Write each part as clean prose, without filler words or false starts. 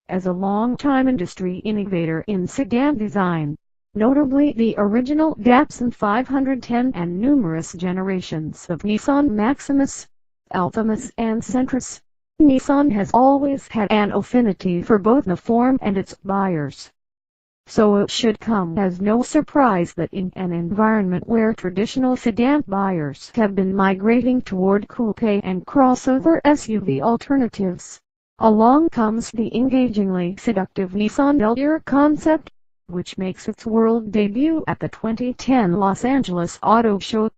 as a long-time industry innovator in sedan design, notably the original Datsun 510 and numerous generations of Nissan Maximus, Altimus and Sentras. Nissan has always had an affinity for both the form and its buyers. So it should come as no surprise that in an environment where traditional sedan buyers have been migrating toward coupe and crossover SUV alternatives, along comes the engagingly seductive Nissan Ellure Concept, which makes its world debut at the 2010 Los Angeles Auto Show.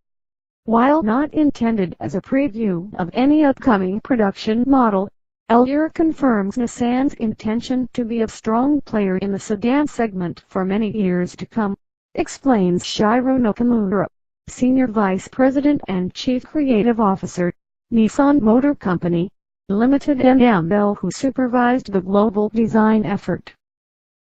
While not intended as a preview of any upcoming production model, Ellure confirms Nissan's intention to be a strong player in the sedan segment for many years to come, explains Shiro Nakamura, Senior Vice President and Chief Creative Officer, Nissan Motor Company, Limited NML, who supervised the global design effort.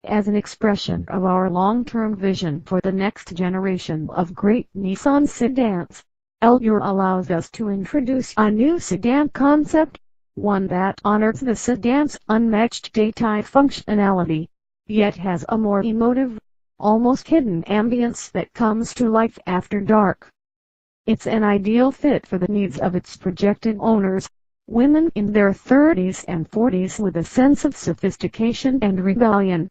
As an expression of our long-term vision for the next generation of great Nissan sedans, Ellure allows us to introduce a new sedan concept, one that honors the sedan's unmatched daytime functionality, yet has a more emotive, almost hidden ambience that comes to life after dark. It's an ideal fit for the needs of its projected owners, women in their 30s and 40s with a sense of sophistication and rebellion.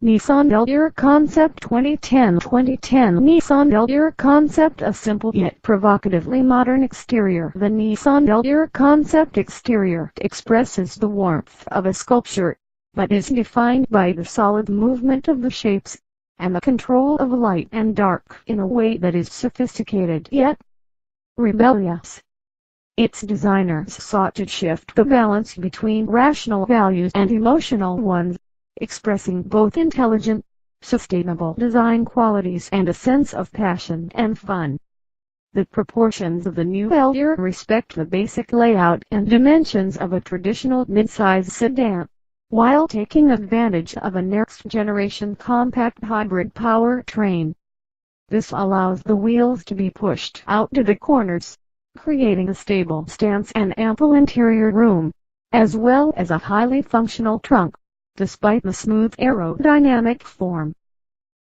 Nissan Ellure Concept 2010 Nissan Ellure Concept, a simple yet provocatively modern exterior. The Nissan Ellure Concept exterior expresses the warmth of a sculpture, but is defined by the solid movement of the shapes, and the control of light and dark in a way that is sophisticated yet rebellious. Its designers sought to shift the balance between rational values and emotional ones, expressing both intelligent, sustainable design qualities and a sense of passion and fun. The proportions of the new Ellure respect the basic layout and dimensions of a traditional midsize sedan, while taking advantage of a next-generation compact hybrid powertrain. This allows the wheels to be pushed out to the corners, creating a stable stance and ample interior room, as well as a highly functional trunk, despite the smooth aerodynamic form.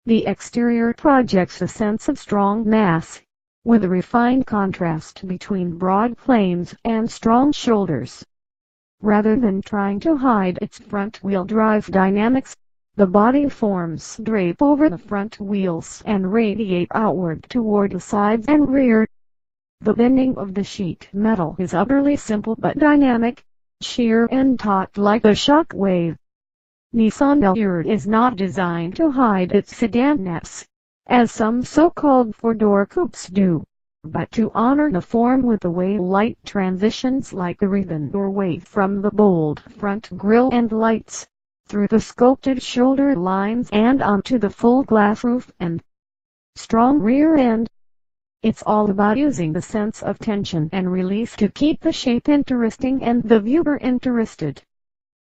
The exterior projects a sense of strong mass, with a refined contrast between broad planes and strong shoulders. Rather than trying to hide its front-wheel drive dynamics, the body forms drape over the front wheels and radiate outward toward the sides and rear. The bending of the sheet metal is utterly simple but dynamic, sheer and taut like a shock wave. Nissan Ellure is not designed to hide its sedanness, as some so-called four-door coupes do, but to honor the form with the way light transitions like a ribbon or wave from the bold front grille and lights, through the sculpted shoulder lines and onto the full glass roof and strong rear end. It's all about using the sense of tension and release to keep the shape interesting and the viewer interested.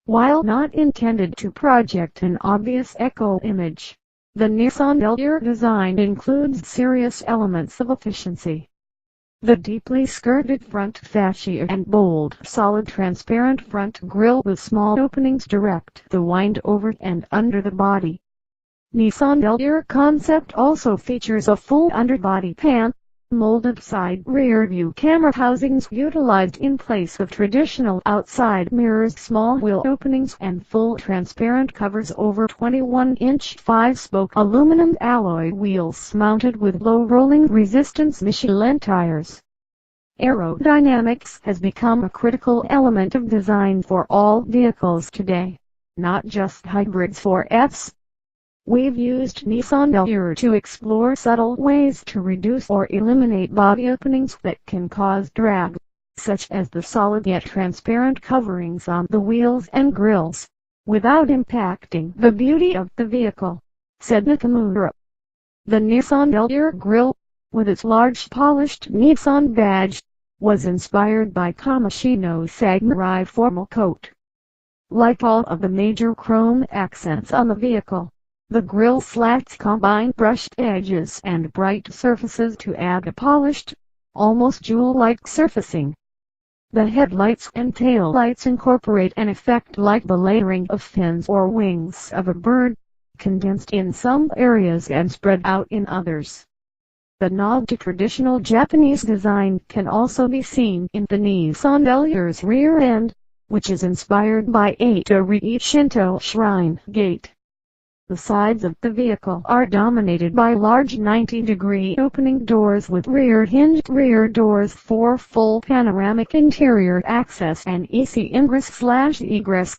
While not intended to project an obvious echo image, the Nissan Ellure design includes serious elements of efficiency. The deeply skirted front fascia and bold, solid transparent front grille with small openings direct the wind over and under the body. Nissan Ellure Concept also features a full underbody pan, molded side rear view camera housings utilized in place of traditional outside mirrors, small wheel openings and full transparent covers over 21-inch 5-spoke aluminum alloy wheels mounted with low rolling resistance Michelin tires. Aerodynamics has become a critical element of design for all vehicles today, not just hybrids or Fs. We've used Nissan Ellure to explore subtle ways to reduce or eliminate body openings that can cause drag, such as the solid yet transparent coverings on the wheels and grills, without impacting the beauty of the vehicle, said Nakamura. The Nissan Ellure grille, with its large polished Nissan badge, was inspired by Kamashino's Samurai formal coat. Like all of the major chrome accents on the vehicle, the grille slats combine brushed edges and bright surfaces to add a polished, almost jewel-like surfacing. The headlights and taillights incorporate an effect like the layering of fins or wings of a bird, condensed in some areas and spread out in others. The nod to traditional Japanese design can also be seen in the Nissan Ellure's rear end, which is inspired by a Torii Shinto shrine gate. The sides of the vehicle are dominated by large 90-degree opening doors with rear-hinged rear doors for full panoramic interior access and easy ingress/egress.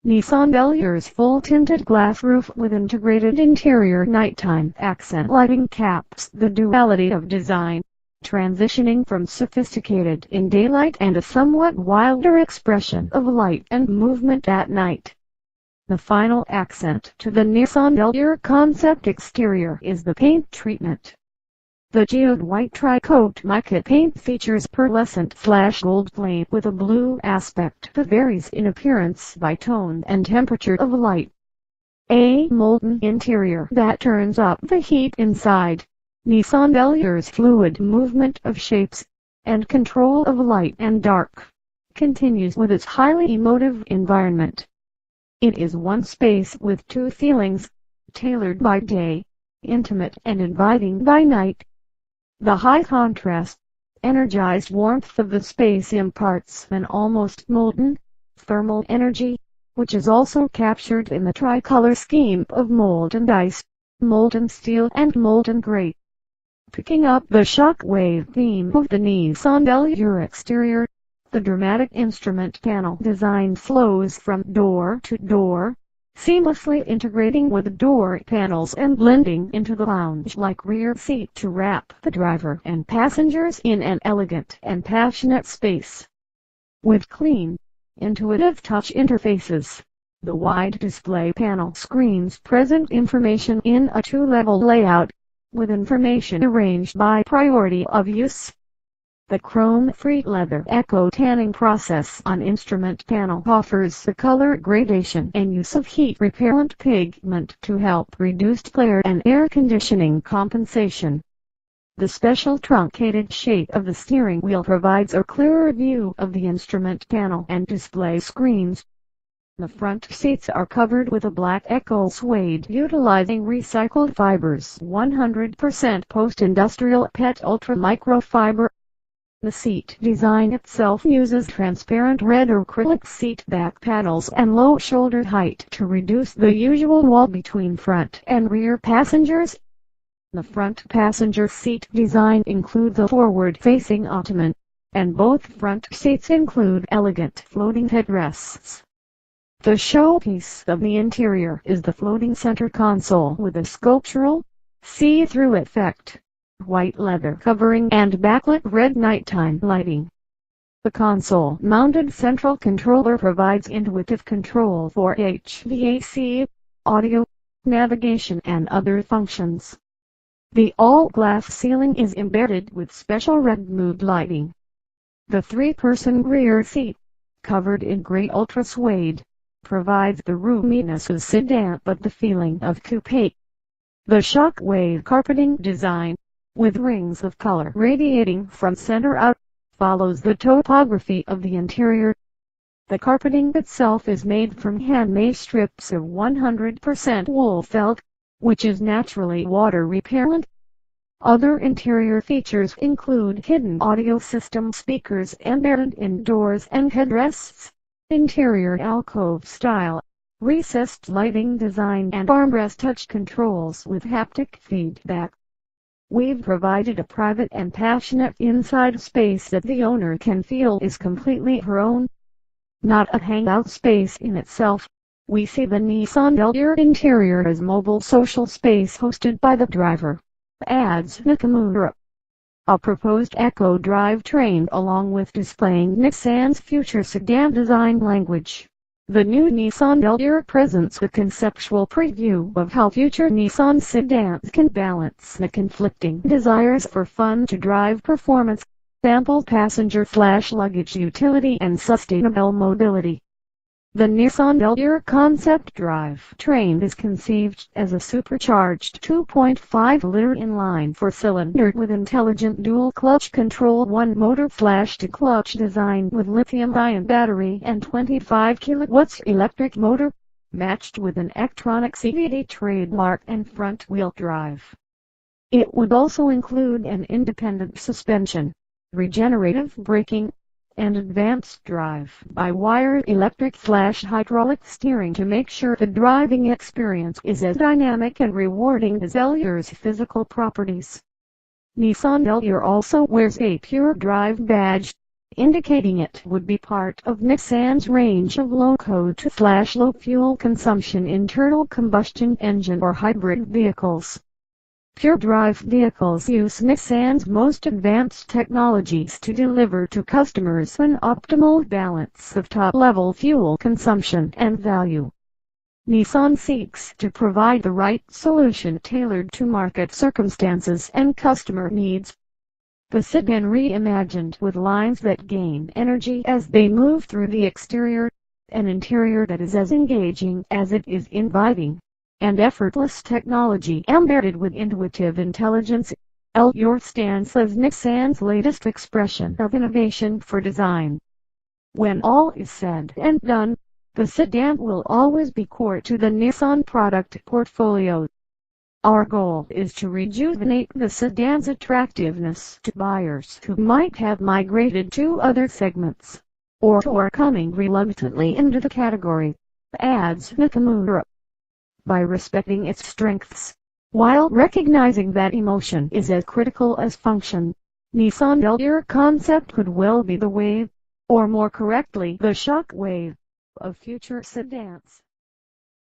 Nissan Ellure's full-tinted glass roof with integrated interior nighttime accent lighting caps the duality of design, transitioning from sophisticated in daylight and a somewhat wilder expression of light and movement at night. The final accent to the Nissan Ellure Concept exterior is the paint treatment. The geode white tri-coat mica paint features pearlescent/gold flame with a blue aspect that varies in appearance by tone and temperature of light. A molten interior that turns up the heat inside. Nissan Ellure's fluid movement of shapes and control of light and dark continues with its highly emotive environment. It is one space with two feelings, tailored by day, intimate and inviting by night. The high contrast, energized warmth of the space imparts an almost molten, thermal energy, which is also captured in the tricolor scheme of molten ice, molten steel and molten gray. Picking up the shockwave theme of the Nissan Ellure exterior, the dramatic instrument panel design flows from door to door, seamlessly integrating with the door panels and blending into the lounge-like rear seat to wrap the driver and passengers in an elegant and passionate space. With clean, intuitive touch interfaces, the wide display panel screens present information in a two-level layout, with information arranged by priority of use. The chrome-free leather echo tanning process on instrument panel offers the color gradation and use of heat-repellent pigment to help reduce glare and air conditioning compensation. The special truncated shape of the steering wheel provides a clearer view of the instrument panel and display screens. The front seats are covered with a black Echo suede utilizing recycled fibers 100% post-industrial PET ultra microfiber. The seat design itself uses transparent red acrylic seat back panels and low shoulder height to reduce the usual wall between front and rear passengers. The front passenger seat design includes a forward-facing ottoman, and both front seats include elegant floating headrests. The showpiece of the interior is the floating center console with a sculptural, see-through effect, white leather covering and backlit red nighttime lighting. The console-mounted central controller provides intuitive control for HVAC, audio, navigation and other functions. The all-glass ceiling is embedded with special red mood lighting. The three-person rear seat, covered in gray ultra suede, provides the roominess of sedan but the feeling of coupe. The shockwave carpeting design, with rings of color radiating from center out, follows the topography of the interior. The carpeting itself is made from handmade strips of 100% wool felt, which is naturally water repellent. Other interior features include hidden audio system speakers embedded in doors and headrests, interior alcove style, recessed lighting design and armrest touch controls with haptic feedback. We've provided a private and passionate inside space that the owner can feel is completely her own. Not a hangout space in itself, we see the Nissan Ellure interior as mobile social space hosted by the driver, adds Nakamura. A proposed Echo drivetrain along with displaying Nissan's future sedan design language. The new Nissan Ellure presents a conceptual preview of how future Nissan sedans can balance the conflicting desires for fun-to-drive performance, ample passenger/luggage utility and sustainable mobility. The Nissan Ellure Concept drivetrain is conceived as a supercharged 2.5-liter inline four-cylinder with intelligent dual-clutch control 1-motor flash-to-clutch design with lithium-ion battery and 25 kilowatts electric motor, matched with an Electronic CVT trademark and front-wheel drive. It would also include an independent suspension, regenerative braking, and advanced drive-by-wire electric/hydraulic steering to make sure the driving experience is as dynamic and rewarding as Ellure's physical properties. Nissan Ellure also wears a Pure Drive badge, indicating it would be part of Nissan's range of low-code/low fuel consumption internal combustion engine or hybrid vehicles. Pure Drive vehicles use Nissan's most advanced technologies to deliver to customers an optimal balance of top-level fuel consumption and value. Nissan seeks to provide the right solution tailored to market circumstances and customer needs. The sedan reimagined with lines that gain energy as they move through the exterior, an interior that is as engaging as it is inviting, and effortless technology embedded with intuitive intelligence. Ellure stands as Nissan's latest expression of innovation for design. When all is said and done, the sedan will always be core to the Nissan product portfolio. Our goal is to rejuvenate the sedan's attractiveness to buyers who might have migrated to other segments, or are coming reluctantly into the category, adds Nakamura. By respecting its strengths, while recognizing that emotion is as critical as function, Nissan Ellure Concept could well be the wave, or more correctly the shock wave, of future sedans.